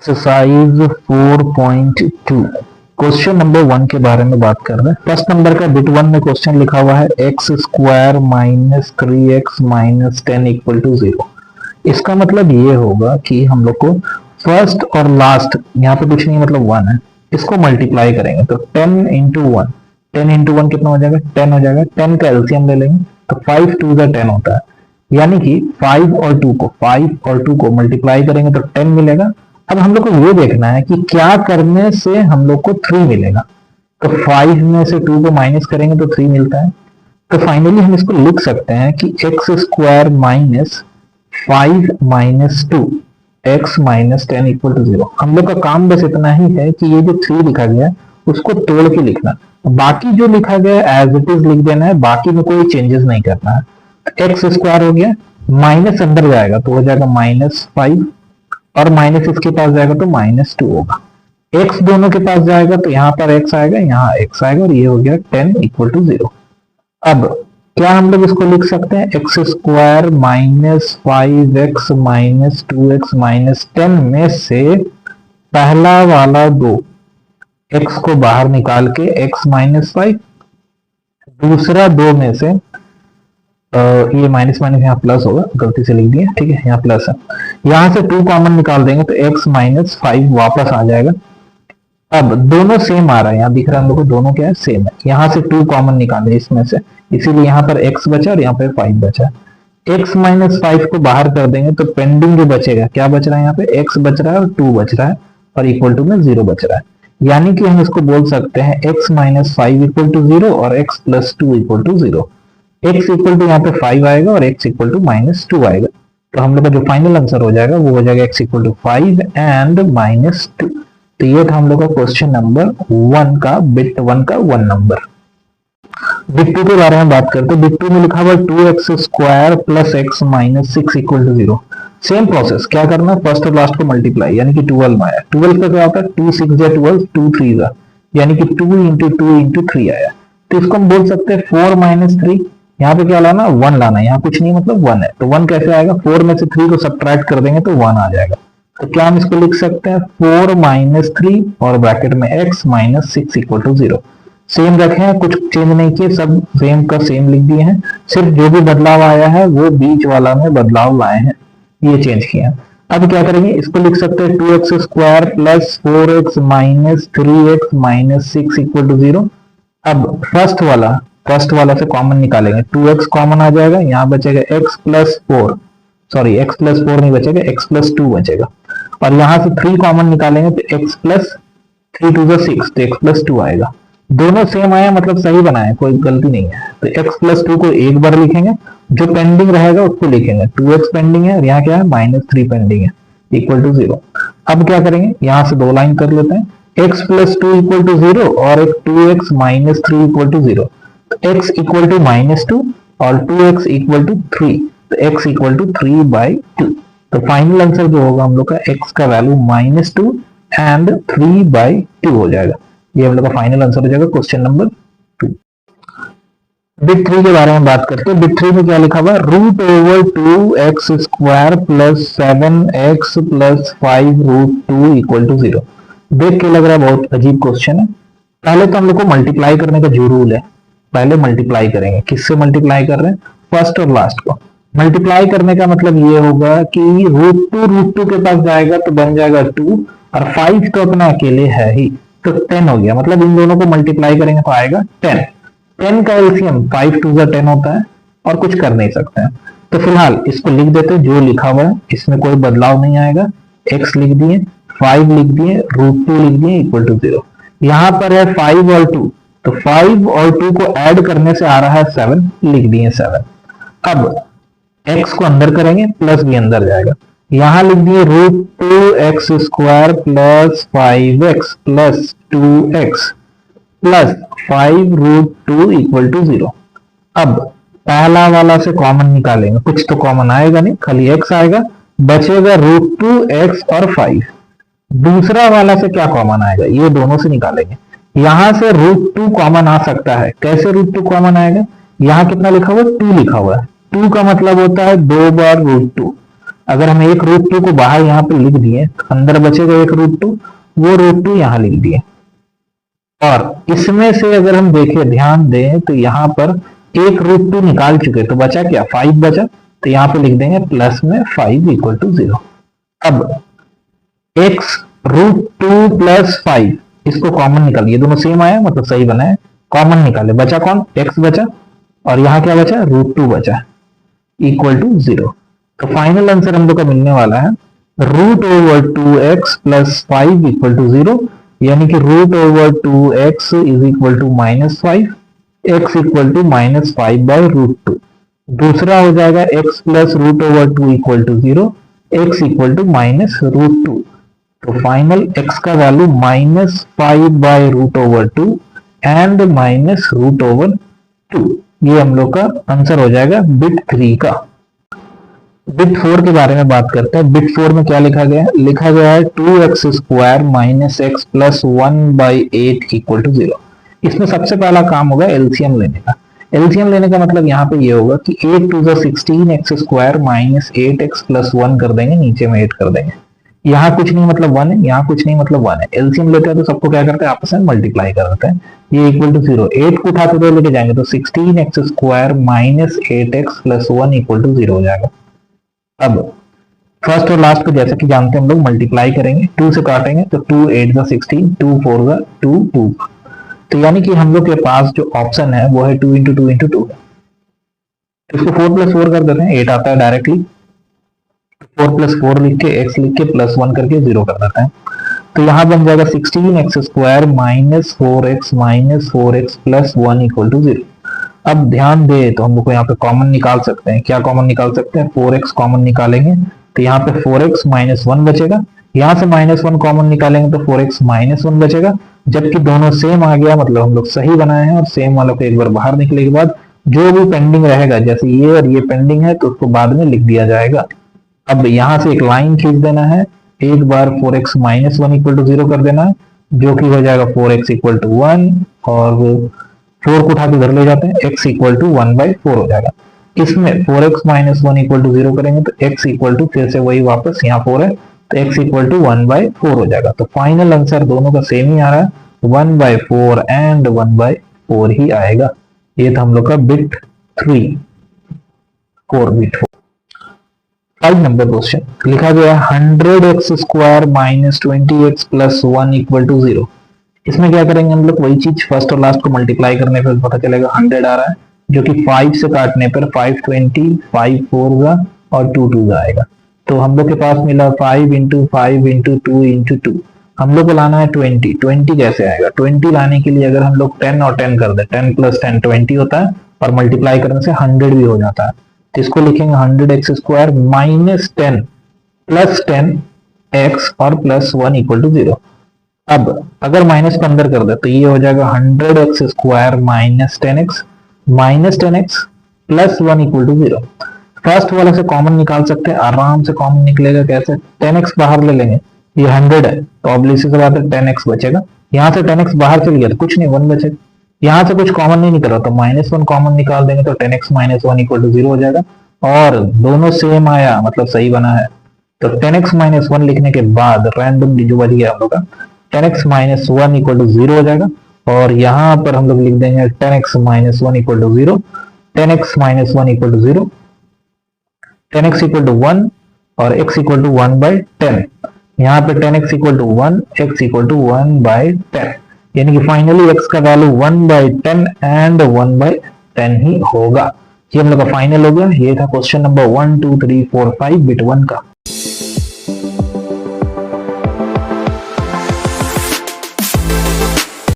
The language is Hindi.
एक्सरसाइज 4.2 क्वेश्चन नंबर 1 के बारे में बात कर रहे हैं। फर्स्ट नंबर का बिट 1 में क्वेश्चन लिखा हुआ है X square minus 3x minus 10 equal to 0। इसका मतलब ये होगा कि हम लोग को फर्स्ट और लास्ट, यहाँ पे कुछ नहीं मतलब 1 है, इसको मल्टीप्लाई करेंगे तो 10 इंटू 1, 10 इंटू 1 कितना हो जाएगा 10 हो जाएगा। 10 का एलसीएम ले लेंगे तो 5 2 ज़ा 10 होता है, यानी कि 5 और 2 को मल्टीप्लाई करेंगे तो 10 मिलेगा। अब हम लोग को ये देखना है कि क्या करने से हम लोग को 3 मिलेगा। तो 5 में से 2 को माइनस करेंगे तो 3 मिलता है। तो फाइनली हम इसको लिख सकते हैं कि X square minus 5 minus 2 X minus 10 equal to 0। हम लोग का काम बस इतना ही है कि ये जो 3 लिखा गया है उसको तोड़ के लिखना, बाकी जो लिखा गया है एज इट इज लिख देना है, बाकी में कोई चेंजेस नहीं करना है। एक्स स्क्वायर हो गया, माइनस अंदर जाएगा तो हो जाएगा -5 और माइनस इसके पास जाएगा तो -2 होगा। x दोनों के पास जाएगा तो यहाँ पर x आएगा, यहाँ x आएगा और ये हो गया 10 इक्वल टू 0। अब क्या हम लोग इसको लिख सकते हैं x square minus 5x minus 2x minus 10 में से पहला वाला 2 x को बाहर निकाल के x माइनस 5, दूसरा 2 में से ये माइनस माइनस यहाँ प्लस होगा, गलती से लिख दिया, ठीक है यहाँ प्लस है, यहाँ से 2 कॉमन निकाल देंगे तो x माइनस 5 वापस आ जाएगा। अब दोनों सेम आ रहा है, यहाँ दिख रहा है हम लोग को दोनों क्या है सेम है। यहाँ से 2 कॉमन निकाले इसमें से, इसीलिए यहाँ पर x बचा और यहाँ पे 5 बचा। x माइनस 5 को बाहर कर देंगे तो पेंडिंग जो बचेगा, क्या बच रहा है यहाँ पे x बच रहा है और 2 बच रहा है और इक्वल टू में 0 बच रहा है। यानी कि हम इसको बोल सकते हैं x माइनस 5 इक्वल टू 0 और x plus 2 equal to 0। x equal to यहाँ पे 5 आएगा और x इक्वल टू -2 आएगा। तो हम लोग का जो फाइनल आंसर हो जाएगा वो हो जाएगा x इक्वल टू 5 एंड -2। तो ये था हम लोग का क्वेश्चन नंबर 1 का बिट 1 का 1 नंबर। बिट 2 के बारे में बात करते हैं। बिट 2 में लिखा हुआ 2x square plus x minus 6 equal to 0। Same process, क्या करना है फर्स्ट और लास्ट को मल्टीप्लाई, यानी कि 12 में आया। 12 का क्या होता है 2 6 जा 12, 2 3 जा, यानी कि 2 इंटू 2 इंटू 3 आया। तो इसको हम बोल सकते हैं 4 माइनस 3, यहाँ पे क्या लाना 1 लाना है, यहाँ कुछ नहीं मतलब 1 है। तो 1 कैसे आएगा, 4 में से 3 को सब्ट्रैक्ट कर देंगे तो 1 आ जाएगा। तो क्या हम इसको लिख सकते हैं 4 माइनस 3 और ब्रैकेट में x minus 6 equal to 0। Same रखे हैं, कुछ चेंज नहीं किए, सब सेम का सेम लिख दिए हैं, सिर्फ जो भी बदलाव आया है वो बीच वाला में बदलाव लाए हैं, ये चेंज किया। अब क्या करेंगे, इसको लिख सकते हैं 2x square plus 4x minus 3x minus 6 equal to 0। अब फर्स्ट वाला से कॉमन निकालेंगे, 2x कॉमन आ जाएगा, यहाँ बचेगा x plus 4, sorry x plus 4 नहीं बचेगा, x प्लस 2 बचेगा। और यहाँ से 3 कॉमन निकालेंगे तो x प्लस 3 2 ज़ा 6, तो x प्लस 2 आएगा। दोनों सेम आया मतलब सही बनाए, कोई गलती नहीं है। तो x प्लस 2 को एक बार लिखेंगे, जो पेंडिंग रहेगा उसको लिखेंगे। 2x पेंडिंग है और यहाँ क्या है -3 पेंडिंग है, इक्वल टू 0। अब क्या करेंगे, यहाँ से 2 लाइन कर लेते हैं, x प्लस 2 इक्वल टू 0 और एक 2x minus 3 equal to 0। x equal to -2 और 2x इक्वल टू 3, तो x इक्वल टू 3/2। तो फाइनल आंसर जो होगा हम लोग का x का वैल्यू -2 एंड 3/2 हो जाएगा। ये हम लोग का फाइनल आंसर हो जाएगा क्वेश्चन नंबर 2। बिट 3 के बारे में बात करते हैं। बिट 3 में क्या लिखा हुआ है, √2x square plus 7x plus 5√2 equal to 0। देख के लग रहा है बहुत अजीब क्वेश्चन है। पहले तो हम लोग को मल्टीप्लाई करने का जो रूल है, पहले मल्टीप्लाई करेंगे। किससे मल्टीप्लाई कर रहे हैं, फर्स्ट और लास्ट को। मल्टीप्लाई करने का मतलब ये होगा कि √2 के पास जाएगा तो बन जाएगा 2 और 5 तो अपना अकेले है ही, तो 10 हो गया। मतलब इन दोनों को मल्टीप्लाई करेंगे तो आएगा 10। 10 का एलसीएम 5 2 ज़ा 10 होता है और कुछ कर नहीं सकते हैं। तो फिलहाल इसको लिख देते हैं जो लिखा हुआ है, इसमें कोई बदलाव नहीं आएगा। x लिख दिए, 5 लिख दिए, √2 लिख दिए इक्वल टू 0। यहाँ पर है 5 और 2, तो 5 और 2 को ऐड करने से आ रहा है 7, लिख दिए 7। अब x को अंदर करेंगे, प्लस भी अंदर जाएगा, यहाँ लिख दिए √2x square plus 5x plus 2x plus 5√2 equal to 0। अब पहला वाला से कॉमन निकालेंगे, कुछ तो कॉमन आएगा नहीं, खाली x आएगा, बचेगा √2x और 5। दूसरा वाला से क्या कॉमन आएगा, ये दोनों से निकालेंगे। यहाँ से √2 कॉमन आ सकता है, कैसे √2 कॉमन आएगा, यहाँ कितना लिखा हुआ है 2 लिखा हुआ है, 2 का मतलब होता है 2 बार √2 अगर हम एक रूट टू को बाहर यहाँ पे लिख दिए तो अंदर बचेगा एक रूट टू, वो रूट टू यहाँ लिख दिए। और इसमें से अगर हम देखें, ध्यान दें तो यहाँ पर एक रूट टू निकाल चुके, तो बचा क्या, 5 बचा। तो यहाँ पे लिख देंगे प्लस में 5 इक्वल टू 0। अब x रूट टू प्लस 5, इसको कॉमन निकालिए, दोनों सेम आया मतलब सही बना है। कॉमन निकाले, बचा कौन, x बचा, और यहाँ क्या बचा, रूट टू बचा, इक्वल टू 0। तो फाइनल आंसर हम लोग का मिलने वाला है root over 2x plus 5 equal to 0, यानी कि root over 2x is equal to -5, x equal to -5 by root two. दूसरा हो जाएगा x plus root over 2 equal to 0, x equal to minus root 2। तो फाइनल x का value -5 by root over 2 and minus root over 2। ये हम लोग का आंसर हो जाएगा बिट 3 का। बिट 4 के बारे में बात करते हैं। बिट 4 में क्या लिखा गया है, लिखा गया है 2x square minus X plus 1 by 8 equal to 0। इसमें सबसे पहला काम होगा एलसीएम लेने का। एलसीएम लेने का मतलब यहाँ पे ये होगा कि 8 two 16 X square minus 8x plus 1 कर देंगे, नीचे में 8 कर देंगे। यहाँ कुछ नहीं मतलब 1 है, यहाँ कुछ नहीं मतलब 1 है। एलसीएम लेते हैं तो सबको क्या करते हैं, आपस में मल्टीप्लाई कर देते हैं। ये इक्वल टू 0, 8 को उठाते हुए लेके जाएंगे तो 16x square minus 8x plus 1 equal to 0 हो जाएगा। अब फर्स्ट और लास्ट को जैसे कि जानते हैं हम लोग मल्टीप्लाई करेंगे, 2 से काटेंगे तो 2 8 जा 16, 2 4 जा 2 2। तो यानी कि हम लोग के पास जो ऑप्शन है वो है 2 इंटू 2 इंटू 2। इसको 4 प्लस 4 कर देते हैं, 8 आता है डायरेक्टली। 4 प्लस 4 लिख के x लिख के प्लस 1 करके 0 कर देते हैं। तो यहाँ बन जाएगा 16x square minus 4x plus 1 equal to 0। अब ध्यान दे तो हम लोग को यहाँ पे कॉमन निकाल सकते हैं। क्या कॉमन निकाल सकते हैं, 4x कॉमन निकालेंगे तो यहाँ पे 4x माइनस 1 बचेगा। यहाँ से -1 कॉमन निकालेंगे तो 4x माइनस 1 बचेगा। जबकि दोनों सेम आ गया मतलब हम लोग सही बनाए हैं। और सेम वालों को एक बार बाहर निकले के बाद जो भी पेंडिंग रहेगा, जैसे ये और ये पेंडिंग है तो उसको बाद में लिख दिया जाएगा। अब यहाँ से एक लाइन खींच देना है, एक बार 4x माइनस 1 इक्वल टू 0 कर देना है, जो कि हो जाएगा 4x इक्वल टू 1, और 4 को उठा के इधर ले जाते हैं, x इक्वल टू 1/4 हो जाएगा। इसमें 4x माइनस 1 इक्वल टू 0 करेंगे तो x इक्वल टू फिर से वही वापस यहाँ 4 है तो x इक्वल टू 1/4 हो जाएगा। तो फाइनल आंसर दोनों का सेम ही आ रहा है, 1/4 एंड 1/4 ही आएगा। ये था हम लोग का बिट 3, 4 बिट। 5 नंबर क्वेश्चन लिखा गया है 100x square minus 20x plus 1 equal to 0। इसमें क्या करेंगे हम लोग, वही चीज फर्स्ट और लास्ट को मल्टीप्लाई करने पर पता चलेगा 100 आ रहा है, जो कि 5 से काटने पर 520, 5 4 का और 2 2 का आएगा। तो हम लोग के पास मिला 5 इंटू 5 इंटू 2 इंटू 2। हम लोग को लाना है 20। 20 कैसे आएगा, 20 लाने के लिए अगर हम लोग 10 और 10 कर दे, 10 प्लस 10 20 होता है, और मल्टीप्लाई करने से 100 भी हो जाता है। तो इसको लिखेंगे 100x square minus 10 plus 10x और प्लस 1 इक्वल टू 0। अब अगर माइनस को अंदर कर दे तो ये हो जाएगा 100x square minus 10x plus 1 equal to 0। First वाले से कॉमन निकाल सकते हैं, आराम से कॉमन निकलेगा। कैसे, 10x बाहर ले लेंगे, ये 100 है तो ऑब्वियसली से बात है 10x बचेगा। यहाँ से 10x बाहर चल गया तो कुछ नहीं, 1 बचेगा। यहाँ से कुछ कॉमन नहीं निकल रहा तो -1 कॉमन निकाल देंगे तो 10x माइनस 1 इक्वल टू 0 हो जाएगा। और दोनों सेम आया मतलब सही बना है। तो 10x माइनस 1 लिखने के बाद रैंडम जो बच गया हम लोग का 10x माइनस 1 इक्वल टू 0 हो जाएगा। और यहाँ पर हम लोग लिख देंगे 10x minus 1 equal to 0, 10x minus 1 equal to 0, 10x equal to 1 और x इक्वल टू 1/10। यहाँ पे 10x equal to 1, x equal to 1/10, यानी कि फाइनली x का वैल्यू 1/10 एंड 1/10 ही होगा। ये हम लोग का फाइनल हो गया। ये था क्वेश्चन नंबर 1 2 3 4 5 बिट 1 का।